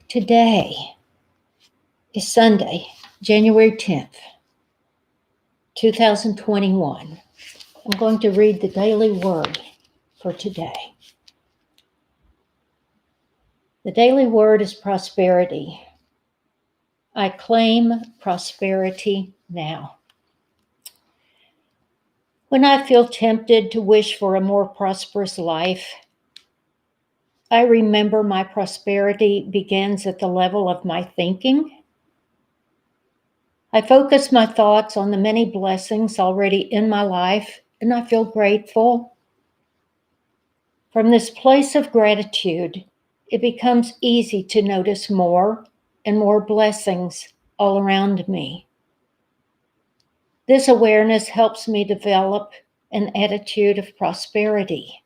Today is Sunday, January 10th, 2021. I'm going to read the daily word for today. The daily word is prosperity. I claim prosperity now. When I feel tempted to wish for a more prosperous life, I remember my prosperity begins at the level of my thinking. I focus my thoughts on the many blessings already in my life, and I feel grateful. From this place of gratitude, it becomes easy to notice more and more blessings all around me. This awareness helps me develop an attitude of prosperity.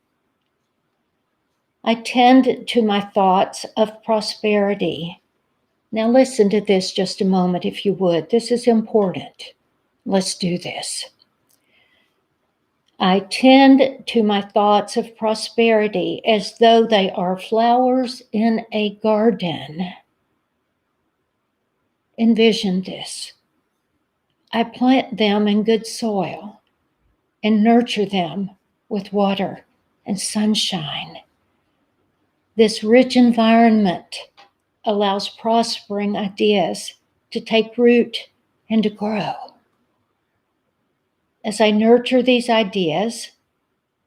I tend to my thoughts of prosperity. Now listen to this just a moment, if you would. This is important. Let's do this. I tend to my thoughts of prosperity as though they are flowers in a garden. Envision this. I plant them in good soil and nurture them with water and sunshine. This rich environment allows prospering ideas to take root and to grow. As I nurture these ideas,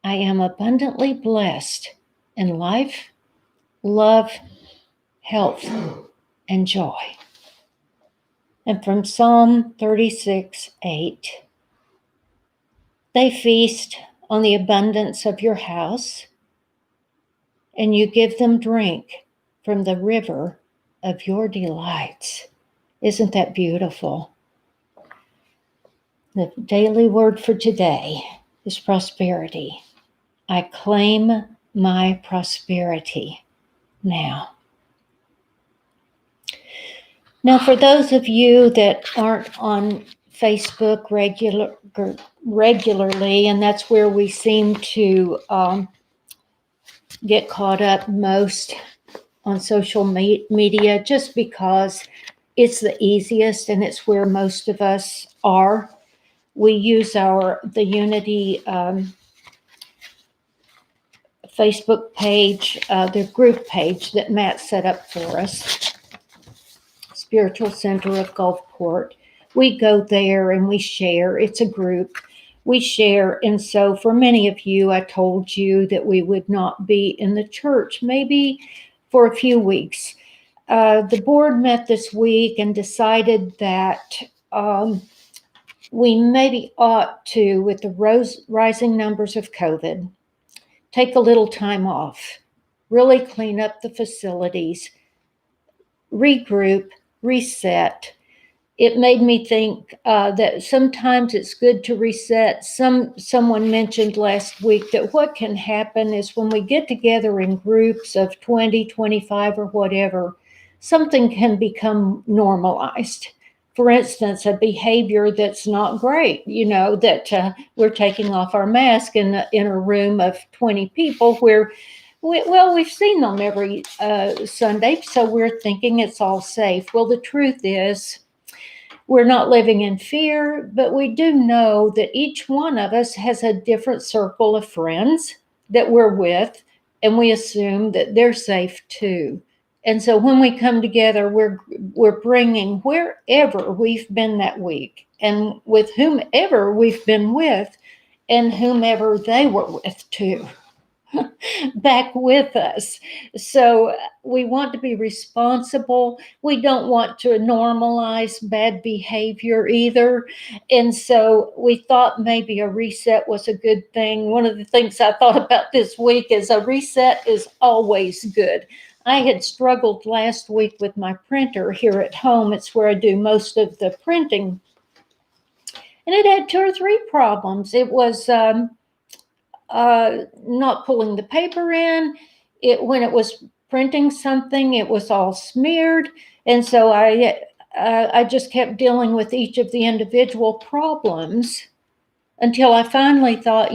I am abundantly blessed in life, love, health, and joy. And from Psalm 36:8, they feast on the abundance of your house, and you give them drink from the river of your delights. Isn't that beautiful? The daily word for today is prosperity. I claim my prosperity now. Now, for those of you that aren't on Facebook regularly, and that's where we seem to get caught up most on social media, just because it's the easiest and it's where most of us are. We use the Unity Facebook page, the group page that Matt set up for us, Spiritual Center of Gulfport. We go there and we share. It's a group. We share. And so for many of you, I told you that we would not be in the church, maybe for a few weeks. The board met this week and decided that we maybe ought to, with the rising numbers of COVID, take a little time off, really clean up the facilities, regroup, reset. It made me think that sometimes it's good to reset. Someone mentioned last week that what can happen is when we get together in groups of 20, 25 or whatever, something can become normalized. For instance, a behavior that's not great, that we're taking off our mask in a room of 20 people where, we've seen them every Sunday, so we're thinking it's all safe. Well, the truth is, we're not living in fear, but we do know that each one of us has a different circle of friends that we're with, and we assume that they're safe too. And so when we come together, we're bringing wherever we've been that week and with whomever we've been with and whomever they were with too, back with us. So we want to be responsible. We don't want to normalize bad behavior either. And so we thought maybe a reset was a good thing. One of the things I thought about this week is a reset is always good. I had struggled last week with my printer here at home. It's where I do most of the printing. And it had 2 or 3 problems. It was not pulling the paper in. When it was printing something, it was all smeared. And so I just kept dealing with each of the individual problems until I finally thought,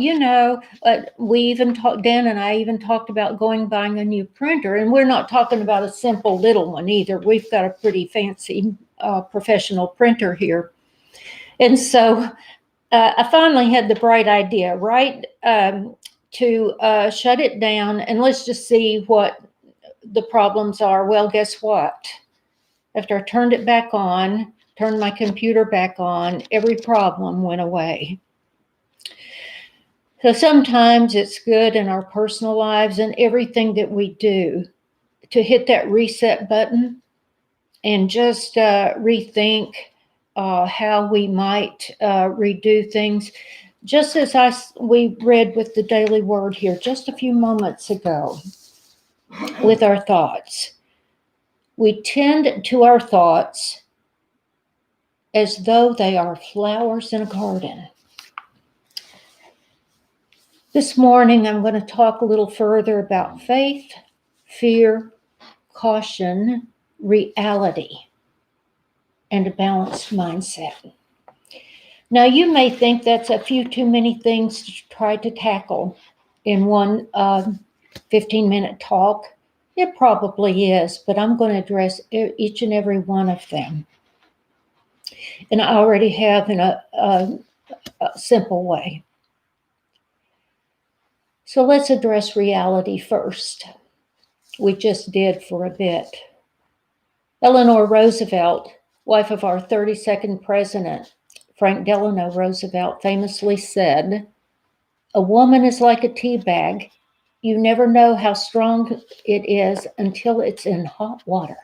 we even talked, Dan and I even talked about buying a new printer. And we're not talking about a simple little one either. We've got a pretty fancy professional printer here. And so I finally had the bright idea, right, to shut it down and let's just see what the problems are. Well, guess what? After I turned it back on, turned my computer back on, every problem went away. So sometimes it's good in our personal lives and everything that we do to hit that reset button and just rethink how we might redo things. Just as we read with the Daily Word here just a few moments ago with our thoughts. We tend to our thoughts as though they are flowers in a garden. This morning, I'm going to talk a little further about faith, fear, caution, reality, and a balanced mindset. Now, you may think that's a few too many things to try to tackle in one 15-minute talk. It probably is, but I'm going to address each and every one of them. And I already have in a simple way. So let's address reality first. We just did for a bit. Eleanor Roosevelt, wife of our 32nd president, Frank Delano Roosevelt, famously said, "A woman is like a tea bag. You never know how strong it is until it's in hot water."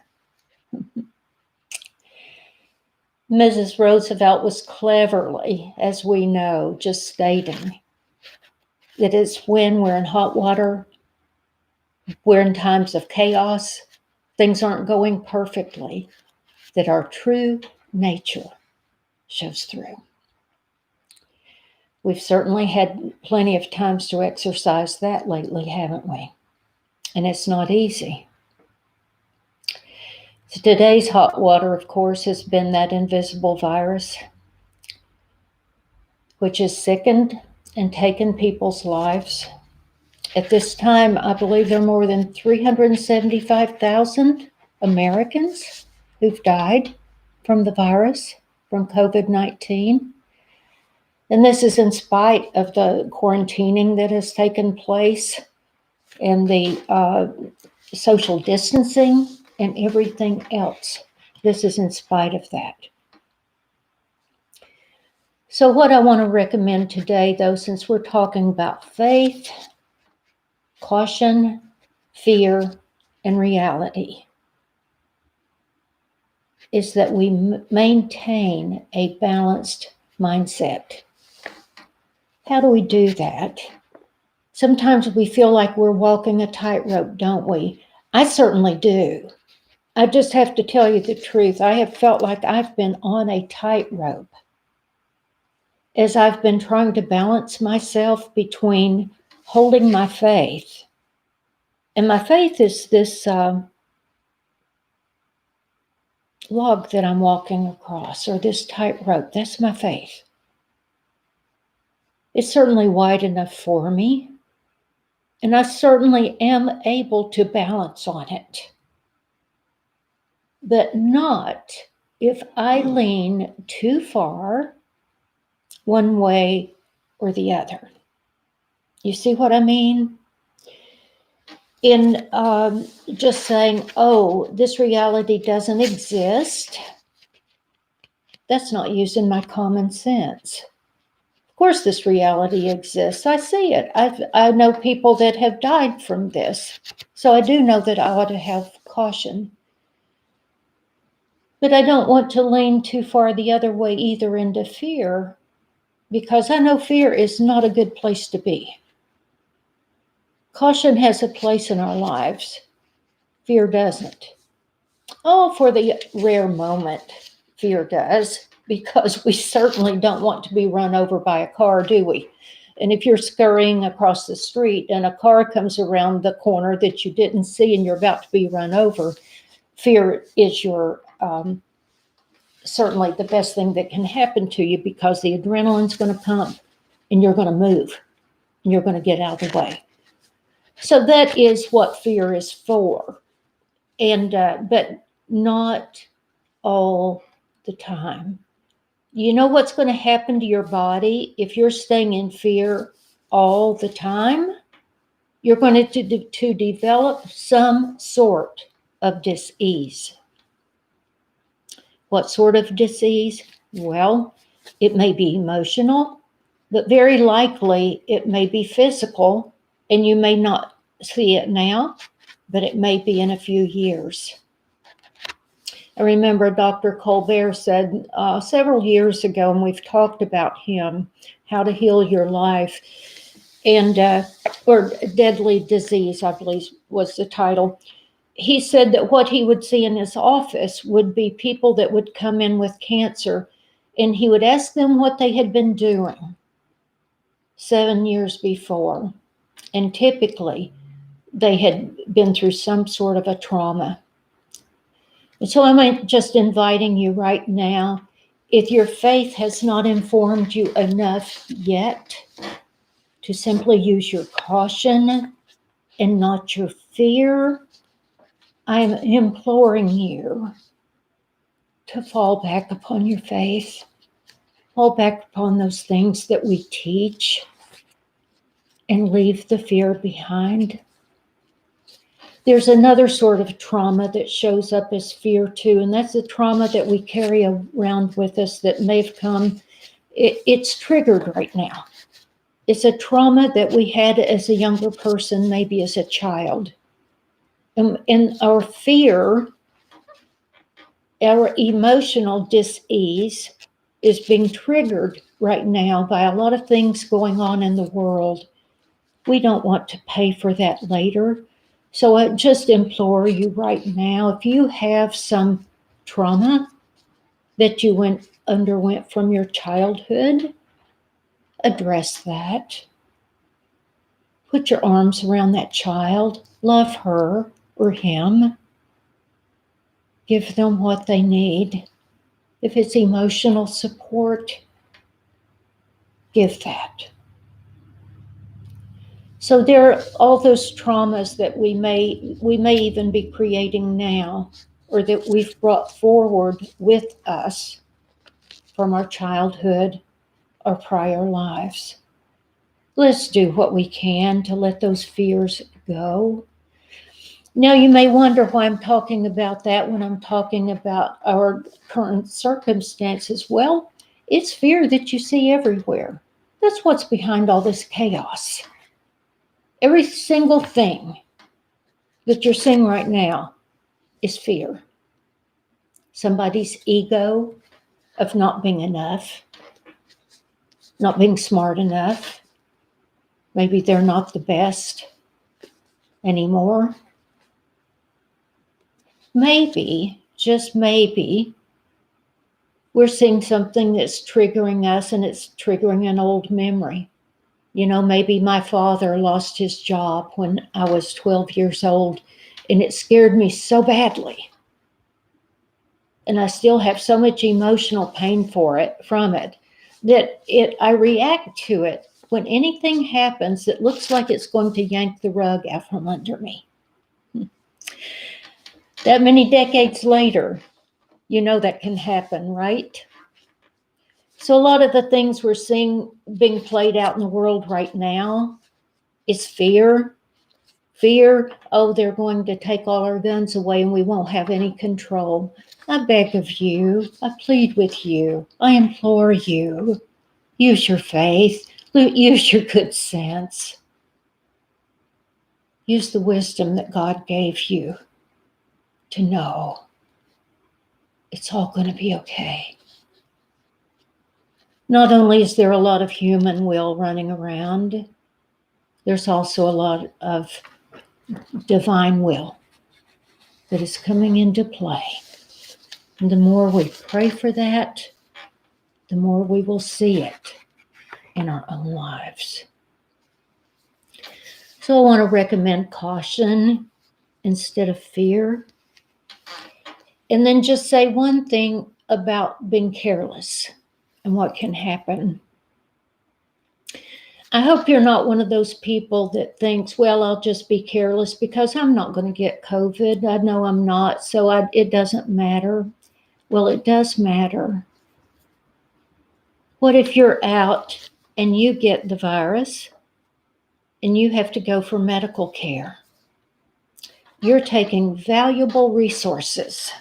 Mrs. Roosevelt was cleverly, as we know, just stating that it's when we're in hot water, we're in times of chaos, things aren't going perfectly, that our true nature shows through. We've certainly had plenty of times to exercise that lately, haven't we? And it's not easy. So today's hot water, of course, has been that invisible virus, which has sickened and taken people's lives. At this time, I believe there are more than 375,000 Americans who've died from the virus, from COVID-19. And this is in spite of the quarantining that has taken place and the social distancing and everything else. This is in spite of that. So what I want to recommend today, though, since we're talking about faith, caution, fear, and reality, is that we maintain a balanced mindset. How do we do that? Sometimes we feel like we're walking a tightrope, don't we? I certainly do. I just have to tell you the truth. I have felt like I've been on a tightrope as I've been trying to balance myself between holding my faith. And my faith is this log that I'm walking across, or this tightrope. That's my faith. It's certainly wide enough for me, and I certainly am able to balance on it. But not if I lean too far one way or the other. You see what I mean? In just saying, oh, this reality doesn't exist, that's not using my common sense. Of course, this reality exists. I see it. I know people that have died from this. So I do know that I ought to have caution. But I don't want to lean too far the other way either into fear, because I know fear is not a good place to be. Caution has a place in our lives. Fear doesn't. Oh, for the rare moment, fear does, because we certainly don't want to be run over by a car, do we? And if you're scurrying across the street and a car comes around the corner that you didn't see and you're about to be run over, fear is your certainly the best thing that can happen to you, because the adrenaline's going to pump. and you're going to move and you're going to get out of the way. So that is what fear is for. And, but not all the time. You know what's going to happen to your body if you're staying in fear all the time? You're going to develop some sort of disease. What sort of disease? Well, it may be emotional, but very likely it may be physical, and you may not see it now, but it may be in a few years. I remember Dr. Colbert said several years ago, and we've talked about him, How to Heal Your Life, and or Deadly Disease, I believe was the title. He said that what he would see in his office would be people that would come in with cancer, and he would ask them what they had been doing 7 years before. And typically, they had been through some sort of a trauma. And so I'm just inviting you right now, if your faith has not informed you enough yet, to simply use your caution and not your fear, I'm imploring you to fall back upon your faith, fall back upon those things that we teach, and leave the fear behind. There's another sort of trauma that shows up as fear too, and that's the trauma that we carry around with us that may have come, it's triggered right now. It's a trauma that we had as a younger person, maybe as a child. And our fear, our emotional dis-ease is being triggered right now by a lot of things going on in the world. We don't want to pay for that later. So I just implore you right now, if you have some trauma that you underwent from your childhood, address that. Put your arms around that child, love her or him. Give them what they need. If it's emotional support, give that. So there are all those traumas that we may even be creating now, or that we've brought forward with us from our childhood or prior lives. Let's do what we can to let those fears go. Now you may wonder why I'm talking about that when I'm talking about our current circumstances. Well, it's fear that you see everywhere. That's what's behind all this chaos. Every single thing that you're seeing right now is fear. Somebody's ego of not being enough, not being smart enough. Maybe they're not the best anymore. Maybe, just maybe, we're seeing something that's triggering us, and it's triggering an old memory. You know, maybe my father lost his job when I was 12 years old, and it scared me so badly. And I still have so much emotional pain from it, that I react to it when anything happens that looks like it's going to yank the rug out from under me. That many decades later, you know that can happen, right? So a lot of the things we're seeing being played out in the world right now is fear. Fear, oh, they're going to take all our guns away and we won't have any control. I beg of you, I plead with you, I implore you, use your faith, use your good sense. Use the wisdom that God gave you to know it's all going to be okay. Not only is there a lot of human will running around, there's also a lot of divine will that is coming into play. And the more we pray for that, the more we will see it in our own lives. So I want to recommend caution instead of fear. And then just say one thing about being careless and what can happen. I hope you're not one of those people that thinks, well, I'll just be careless because I'm not going to get COVID. I know I'm not, so it doesn't matter. Well, it does matter. What if you're out and you get the virus and you have to go for medical care? You're taking valuable resources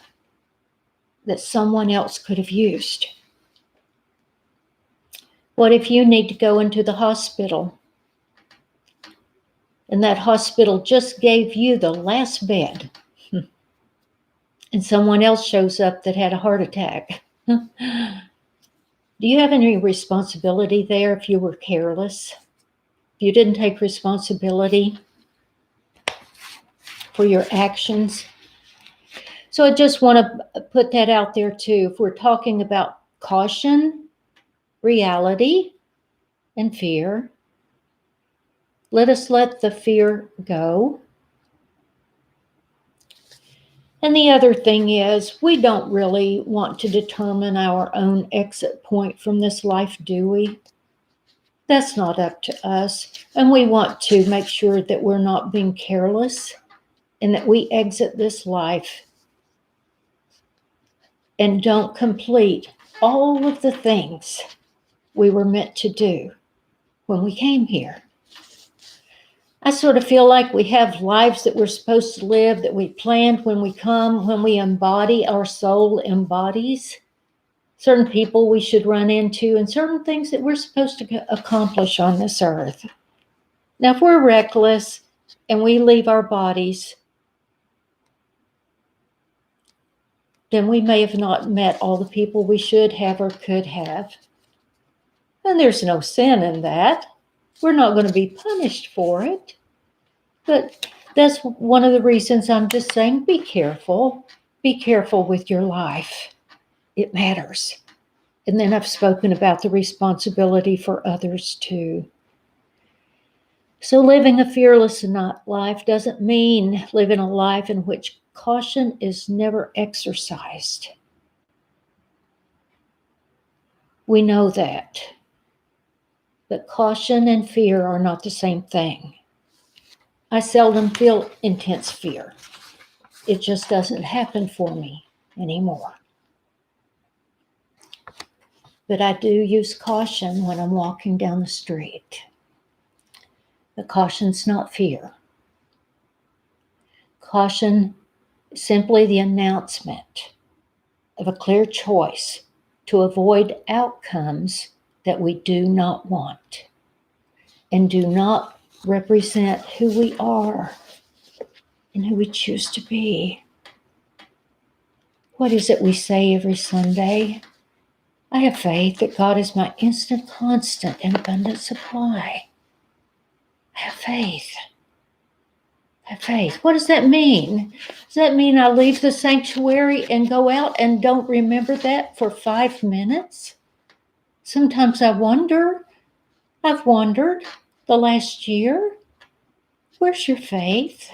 that someone else could have used. What if you need to go into the hospital and that hospital just gave you the last bed and someone else shows up that had a heart attack? Do you have any responsibility there if you were careless? If you didn't take responsibility for your actions? So I just want to put that out there too. If we're talking about caution, reality, and fear, let us let the fear go. And the other thing is, we don't really want to determine our own exit point from this life, do we? That's not up to us. And we want to make sure that we're not being careless and that we exit this life and don't complete all of the things we were meant to do when we came here. I sort of feel like we have lives that we're supposed to live, that we planned when we come, when we embody, our soul embodies. Certain people we should run into and certain things that we're supposed to accomplish on this earth. Now, if we're reckless and we leave our bodies, then we may have not met all the people we should have or could have. And there's no sin in that. We're not going to be punished for it. But that's one of the reasons I'm just saying, be careful. Be careful with your life. It matters. And then I've spoken about the responsibility for others too. So living a fearless life doesn't mean living a life in which caution is never exercised. We know that. But caution and fear are not the same thing. I seldom feel intense fear. It just doesn't happen for me anymore. But I do use caution when I'm walking down the street. But caution's not fear. Caution is simply the announcement of a clear choice to avoid outcomes that we do not want and do not represent who we are and who we choose to be. What is it we say every Sunday? I have faith that God is my instant, constant, and abundant supply. I have faith. I have faith. What does that mean? Does that mean I leave the sanctuary and go out and don't remember that for 5 minutes? Sometimes I've wondered the last year, where's your faith?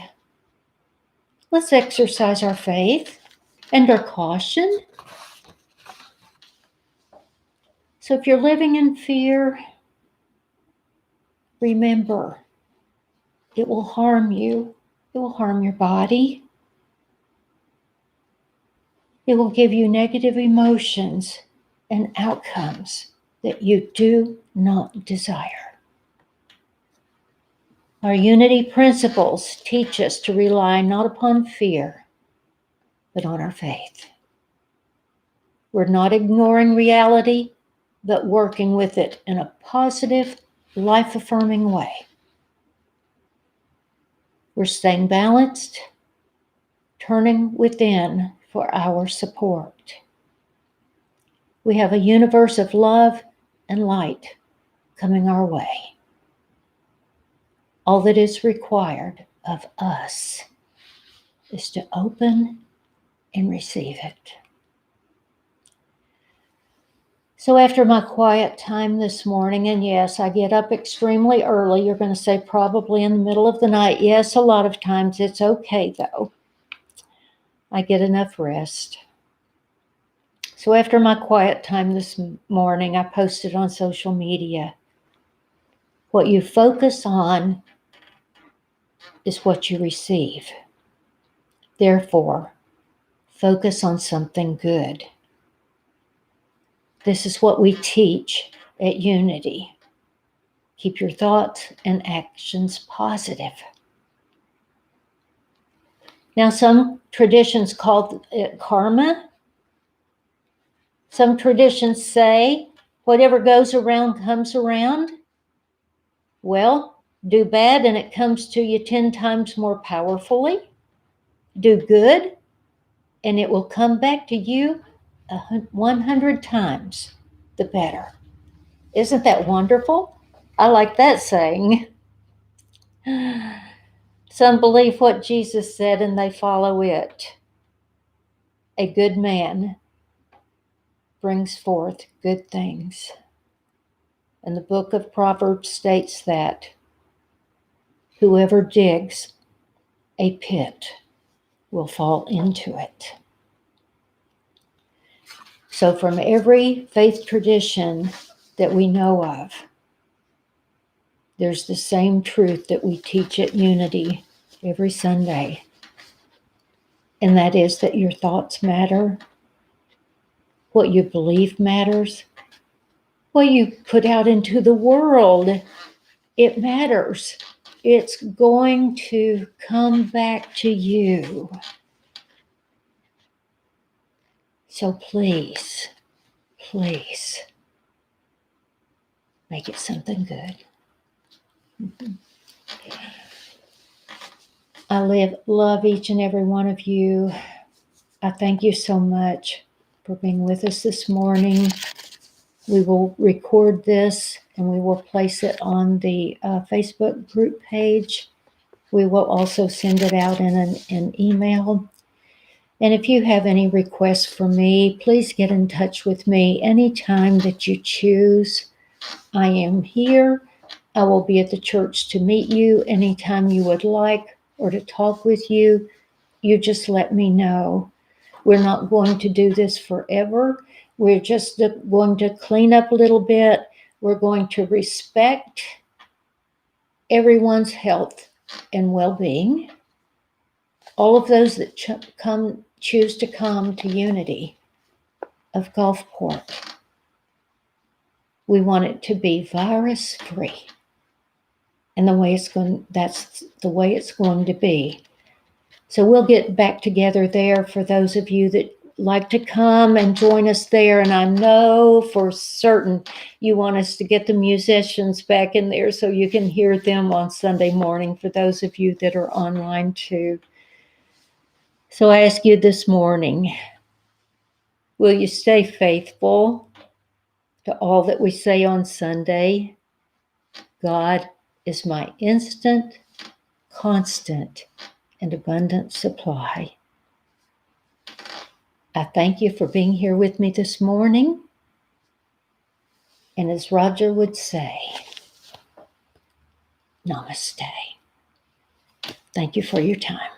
Let's exercise our faith and our caution. So if you're living in fear, remember, it will harm you. It will harm your body. It will give you negative emotions and outcomes that you do not desire. Our unity principles teach us to rely not upon fear, but on our faith. We're not ignoring reality, but working with it in a positive, life-affirming way. We're staying balanced, turning within for our support. We have a universe of love and light coming our way. All that is required of us is to open and receive it. So after my quiet time this morning, and yes, I get up extremely early. You're going to say probably in the middle of the night. Yes, a lot of times it's okay though. I get enough rest. So after my quiet time this morning, I posted on social media, What you focus on is what you receive. Therefore, focus on something good. This is what we teach at Unity. Keep your thoughts and actions positive. Now, some traditions call it karma. Some traditions say whatever goes around comes around. Well, do bad and it comes to you 10 times more powerfully. Do good and it will come back to you 100 times the better. Isn't that wonderful? I like that saying. Some believe what Jesus said and they follow it. A good man brings forth good things. And the book of Proverbs states that whoever digs a pit will fall into it. So from every faith tradition that we know of, there's the same truth that we teach at Unity every Sunday. And that is that your thoughts matter. What you believe matters. What you put out into the world, it matters. It's going to come back to you. So please, please, make it something good. I love each and every one of you. I thank you so much for being with us this morning. We will record this and we will place it on the Facebook group page. We will also send it out in an email. And if you have any requests for me, please get in touch with me anytime that you choose. I am here. I will be at the church to meet you anytime you would like or to talk with you. You just let me know. We're not going to do this forever. We're just going to clean up a little bit. We're going to respect everyone's health and well-being. All of those that choose to come to Unity of Gulfport. We want it to be virus-free. And that's the way it's going to be. So we'll get back together there for those of you that like to come and join us there. And I know for certain you want us to get the musicians back in there so you can hear them on Sunday morning for those of you that are online too. So I ask you this morning, will you stay faithful to all that we say on Sunday? God is my instant, constant, and abundant supply. I thank you for being here with me this morning. And as Roger would say, namaste. Thank you for your time.